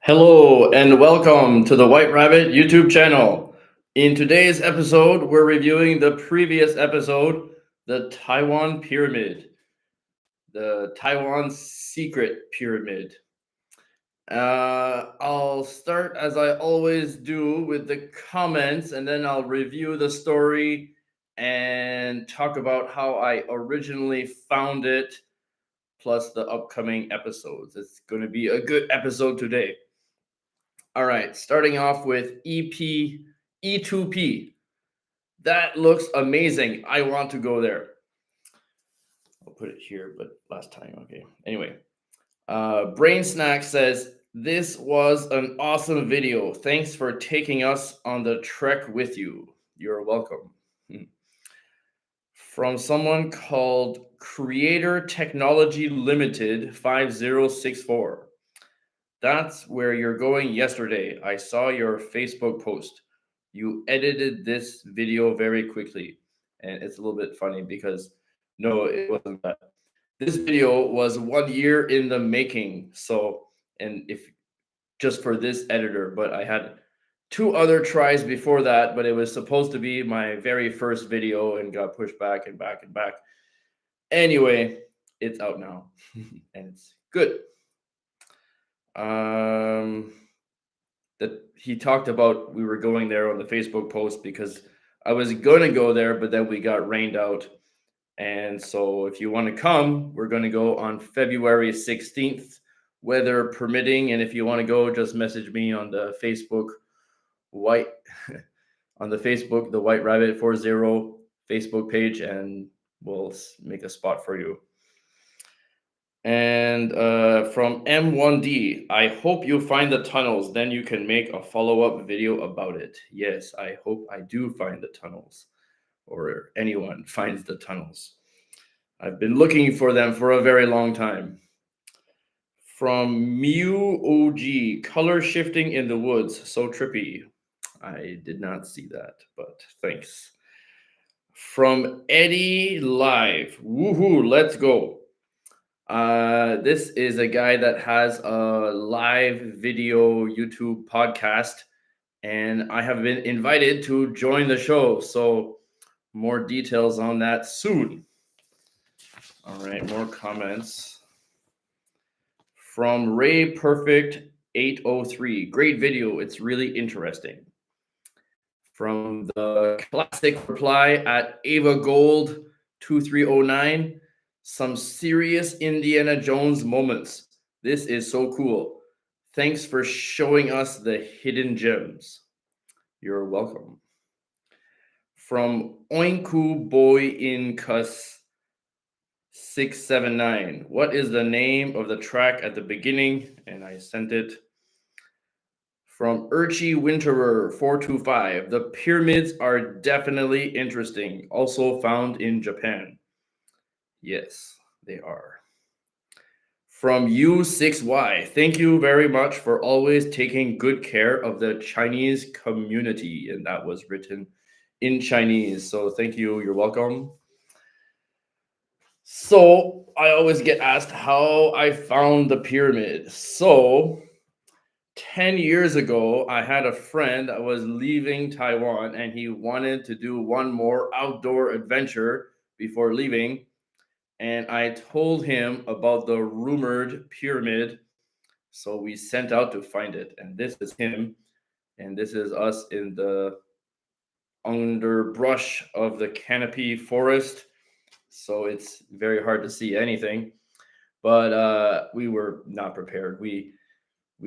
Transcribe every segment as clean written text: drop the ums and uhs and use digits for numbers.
Hello and welcome to the White Rabbit YouTube channel. In today's episode, we're reviewing the previous episode, the Taiwan Pyramid, the Taiwan Secret Pyramid. I'll start as I always do with the comments, and then I'll review the story and talk about how I originally found it, plus the upcoming episodes. It's going to be a good episode today. All right, starting off with E2P. That looks amazing. I want to go there. I'll put it here, but last time. Okay. Anyway, Brain Snack says, this was an awesome video. Thanks for taking us on the trek with you. You're welcome. From someone called Creator Technology Limited 5064. That's where you're going yesterday. I saw your Facebook post. You edited this video very quickly. And it's a little bit funny because no, it wasn't that. This video was 1 year in the making. So, and if just for this editor, but I had two other tries before that, but it was supposed to be my very first video and got pushed back and back and back. Anyway, it's out now and it's good. That he talked about we were going there on the Facebook post because I was going to go there, but then we got rained out. And so if you want to come, we're going to go on February 16th, weather permitting. And if you want to go, just message me on the Facebook the White Rabbit 40 Facebook page, and we'll make a spot for you. And from M1D, I hope you find the tunnels, then you can make a follow-up video about it. Yes, I hope I do find the tunnels, or anyone finds the tunnels. I've been looking for them for a very long time. From Mew OG, color shifting in the woods, so trippy. I did not see that, but thanks. From Eddie Live, woohoo, let's go. This is a guy that has a live video YouTube podcast, and I have been invited to join the show. So, more details on that soon. All right, more comments from Ray Perfect 803. Great video. It's really interesting. From the classic reply at Ava Gold 2309. Some serious Indiana Jones moments. This is so cool. Thanks for showing us the hidden gems. You're welcome. From Oinku Boy in Cuss 679. What is the name of the track at the beginning? And I sent it. From Urchi Winterer 425. The pyramids are definitely interesting. Also found in Japan. Yes, they are. From U6Y, thank you very much for always taking good care of the Chinese community. And that was written in Chinese. So thank you. You're welcome. So I always get asked how I found the pyramid. So 10 years ago, I had a friend that was leaving Taiwan and he wanted to do one more outdoor adventure before leaving. And I told him about the rumored pyramid. So we sent out to find it. And this is him. And this is us in the underbrush of the canopy forest. So it's very hard to see anything. But we were not prepared. We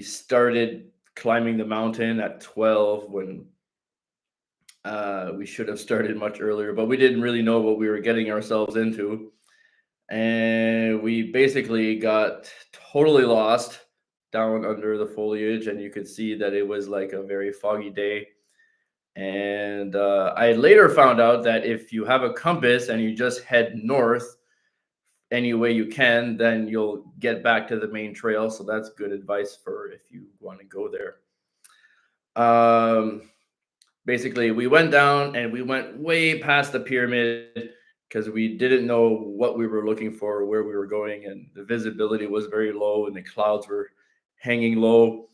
started climbing the mountain at 12 when we should have started much earlier, but we didn't really know what we were getting ourselves into. And we basically got totally lost down under the foliage, and you could see that it was like a very foggy day. And I later found out that if you have a compass and you just head north any way you can, then you'll get back to the main trail. So that's good advice for if you want to go there. Basically, we went down and we went way past the pyramid because we didn't know what we were looking for or where we were going, and the visibility was very low and the clouds were hanging low.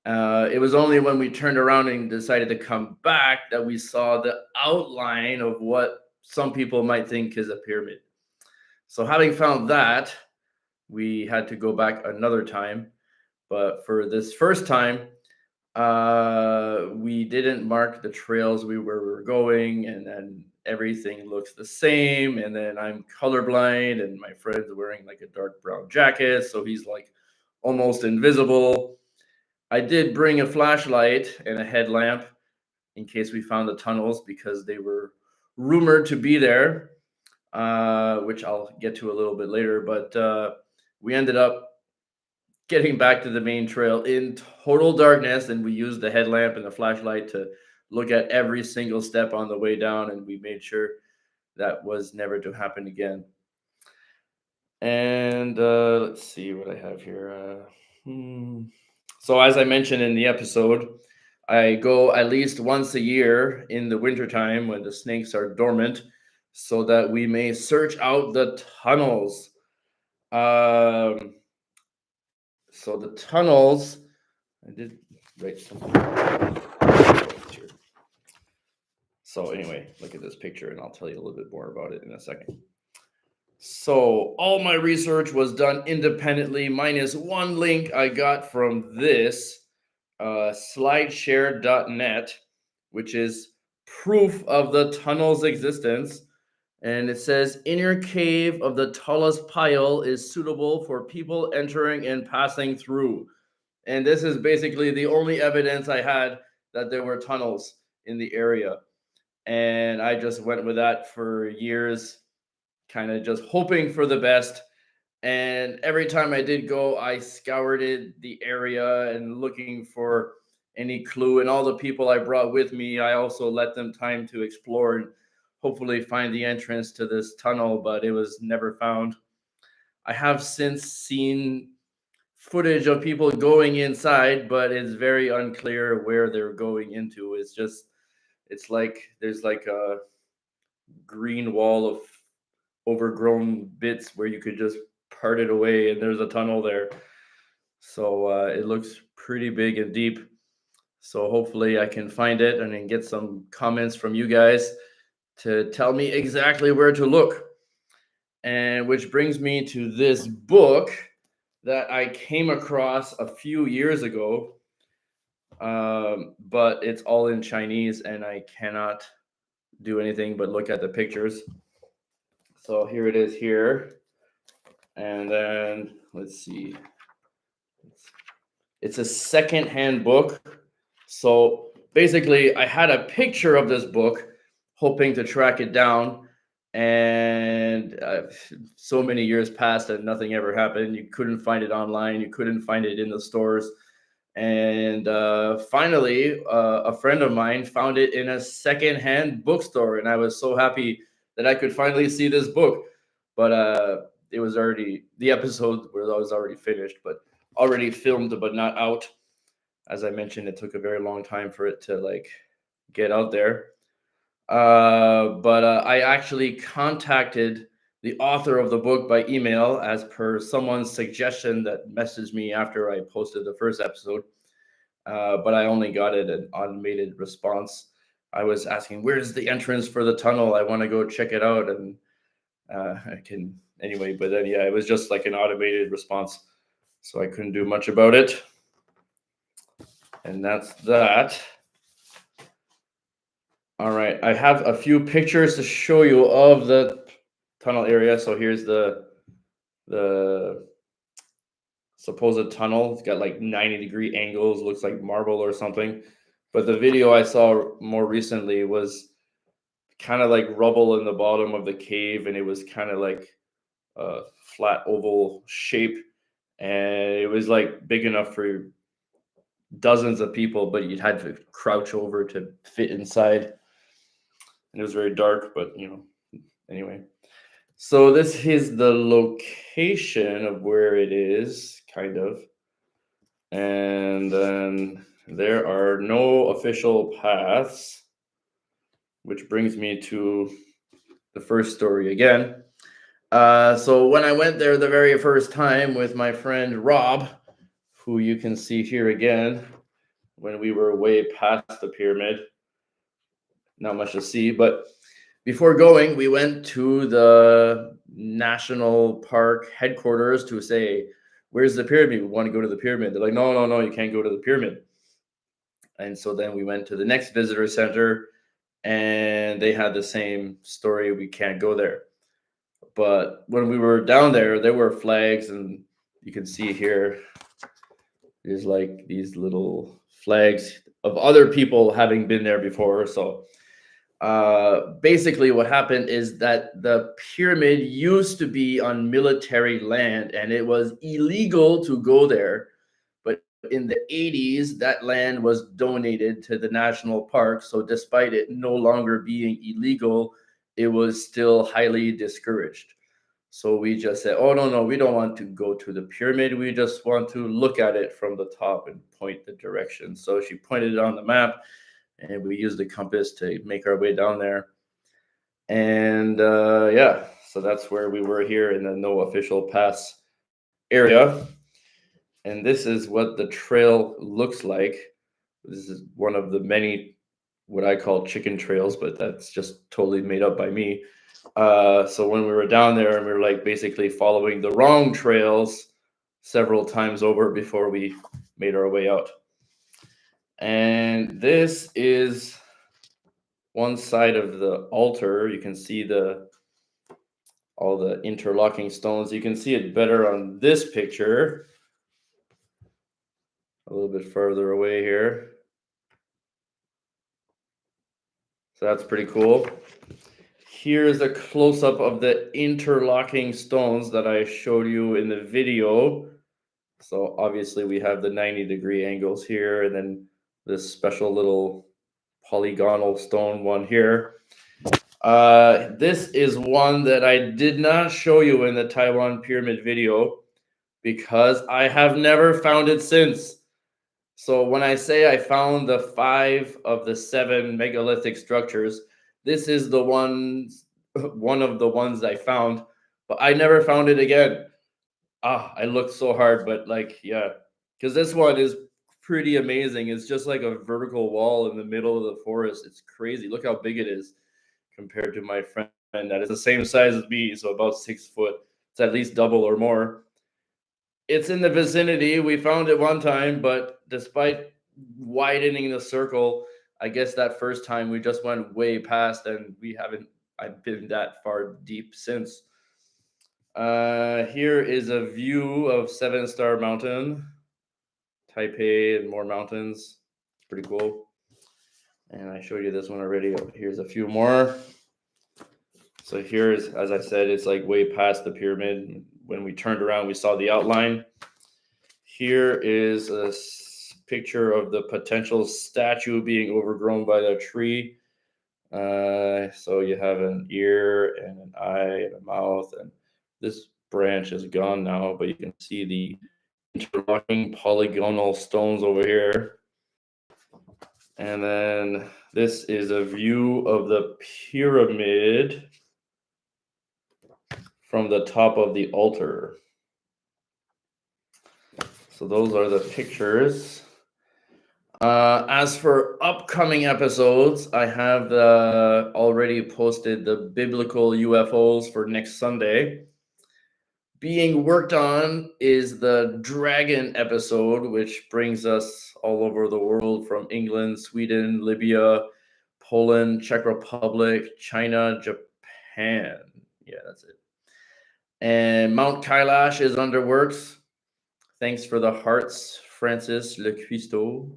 It was only when we turned around and decided to come back that we saw the outline of what some people might think is a pyramid. So, having found that, we had to go back another time. But for this first time, we didn't mark the trails we were going, and then everything looks the same. And then I'm colorblind, and my friend's wearing like a dark brown jacket, so he's like almost invisible. I did bring a flashlight and a headlamp in case we found the tunnels because they were rumored to be there, which I'll get to a little bit later. But we ended up getting back to the main trail in total darkness, and we used the headlamp and the flashlight to look at every single step on the way down, and we made sure that was never to happen again. And let's see what I have here. So, as I mentioned in the episode, I go at least once a year in the wintertime when the snakes are dormant so that we may search out the tunnels. Um, so, the tunnels, I did write something here. So, anyway, look at this picture and I'll tell you a little bit more about it in a second. So, all my research was done independently, minus one link I got from this slideshare.net, which is proof of the tunnel's existence. And it says inner cave of the tallest pile is suitable for people entering and passing through. And this is basically the only evidence I had that there were tunnels in the area. And I just went with that for years, kind of just hoping for the best. And every time I did go, I scoured the area and looking for any clue. And all the people I brought with me, I also let them time to explore and hopefully find the entrance to this tunnel, but it was never found. I have since seen footage of people going inside, but it's very unclear where they're going into. It's like there's like a green wall of overgrown bits where you could just part it away and there's a tunnel there. So it looks pretty big and deep. So hopefully I can find it and then get some comments from you guys to tell me exactly where to look. And which brings me to this book that I came across a few years ago. But it's all in Chinese and I cannot do anything but look at the pictures. So here it is here. And then let's see. It's a second-hand book. So basically, I had a picture of this book, hoping to track it down. And so many years passed and nothing ever happened. You couldn't find it online. You couldn't find it in the stores. And finally, a friend of mine found it in a second-hand bookstore. And I was so happy that I could finally see this book. But it was already, the episode was already finished, but already filmed, but not out. As I mentioned, it took a very long time for it to like get out there. But I actually contacted the author of the book by email as per someone's suggestion that messaged me after I posted the first episode. But I only got an automated response. I was asking, where's the entrance for the tunnel? I want to go check it out. And I can anyway, but then yeah, it was just like an automated response. So I couldn't do much about it. And that's that. All right, I have a few pictures to show you of the tunnel area. So here's the supposed tunnel. It's got like 90-degree angles, looks like marble or something. But the video I saw more recently was kind of like rubble in the bottom of the cave, and it was kind of like a flat oval shape, and it was like big enough for dozens of people, but you'd had to crouch over to fit inside. And it was very dark, but anyway. So this is the location of where it is, kind of. And then there are no official paths, which brings me to the first story again. So when I went there the very first time with my friend Rob, who you can see here again, when we were way past the pyramid. Not much to see, but before going, we went to the national park headquarters to say, "Where's the pyramid? We want to go to the pyramid." They're like, "No, no, no, you can't go to the pyramid." And so then we went to the next visitor center, and they had the same story. We can't go there. But when we were down there were flags, and you can see here, there's like these little flags of other people having been there before. So basically what happened is that the pyramid used to be on military land and it was illegal to go there, but in the 80s that land was donated to the national park, so despite it no longer being illegal, it was still highly discouraged. So we just said, oh, no, no, we don't want to go to the pyramid, we just want to look at it from the top and point the direction. So she pointed it on the map and we used the compass to make our way down there. And yeah, so that's where we were here in the no official pass area. And this is what the trail looks like. This is one of the many what I call chicken trails, but that's just totally made up by me. So when we were down there and we were like basically following the wrong trails several times over before we made our way out. And this is one side of the altar. You can see all the interlocking stones. You can see it better on this picture. A little bit further away here. So that's pretty cool. Here's a close-up of the interlocking stones that I showed you in the video. So obviously we have the 90-degree angles here, and then this special little polygonal stone one here. This is one that I did not show you in the Taiwan pyramid video because I have never found it since. So when I say I found the 5 of the 7 megalithic structures, this is the one of the ones I found, but I never found it again. I looked so hard, but like, yeah, because this one is pretty amazing. It's just like a vertical wall in the middle of the forest. It's crazy. Look how big it is compared to my friend that is the same size as me, so about 6 foot. It's at least double or more. It's in the vicinity. We found it one time, but despite widening the circle, I guess that first time we just went way past, and I've been that far deep since. Here is a view of Seven Star Mountain, Taipei, and more mountains. It's pretty cool. And I showed you this one already. Here's a few more. So here's, as I said, it's like way past the pyramid. When we turned around, we saw the outline. Here is a picture of the potential statue being overgrown by the tree. So you have an ear and an eye and a mouth, and this branch is gone now, but you can see the interlocking polygonal stones over here. And then this is a view of the pyramid from the top of the altar. So those are the pictures. As for upcoming episodes, I have already posted the biblical UFOs for next Sunday. Being worked on is the dragon episode, which brings us all over the world from England, Sweden, Libya, Poland, Czech Republic, China, Japan. Yeah, that's it. And Mount Kailash is under works. Thanks for the hearts, Francis Le Cuisto.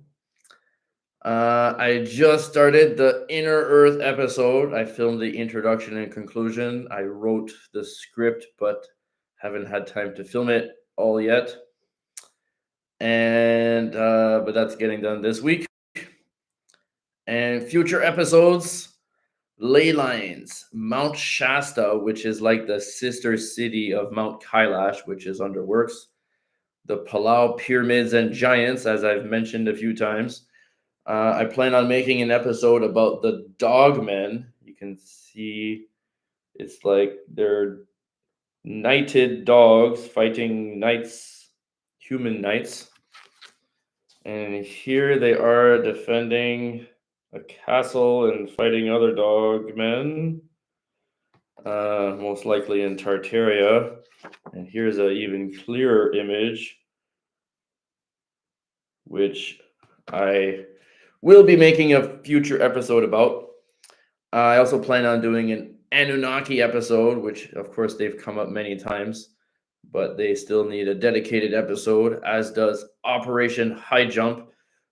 I just started the Inner Earth episode. I filmed the introduction and conclusion. I wrote the script, but haven't had time to film it all yet. And but that's getting done this week. And future episodes, ley lines, Mount Shasta, which is like the sister city of Mount Kailash, which is under works. The Palau pyramids and giants, as I've mentioned a few times. I plan on making an episode about the dogmen. You can see it's like they're knighted dogs fighting knights, human knights. And here they are defending a castle and fighting other dogmen, most likely in Tartaria. And here's an even clearer image, which I will be making a future episode about. I also plan on doing an Anunnaki episode, which of course they've come up many times, but they still need a dedicated episode, as does Operation High Jump,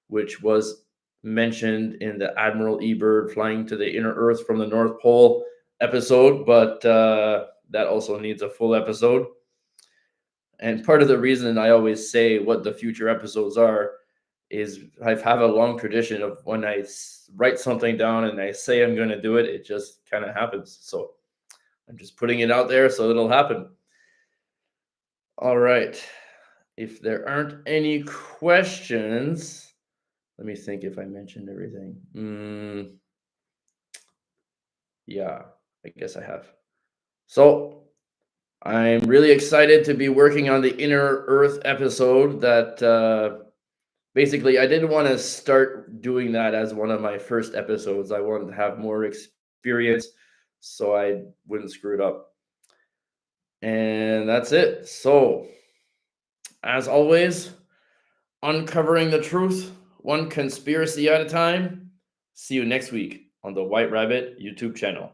which was mentioned in the Admiral Ebird flying to the inner Earth from the North Pole episode, but that also needs a full episode. And part of the reason I always say what the future episodes are is I have a long tradition of when I write something down and I say I'm going to do it, it just kind of happens. So I'm just putting it out there so it'll happen. All right. If there aren't any questions, let me think if I mentioned everything. Yeah, I guess I have. So I'm really excited to be working on the Inner Earth episode that basically I didn't want to start doing that as one of my first episodes. I wanted to have more experience so I wouldn't screw it up. And that's it. So, as always, uncovering the truth, one conspiracy at a time. See you next week on the White Rabbit YouTube channel.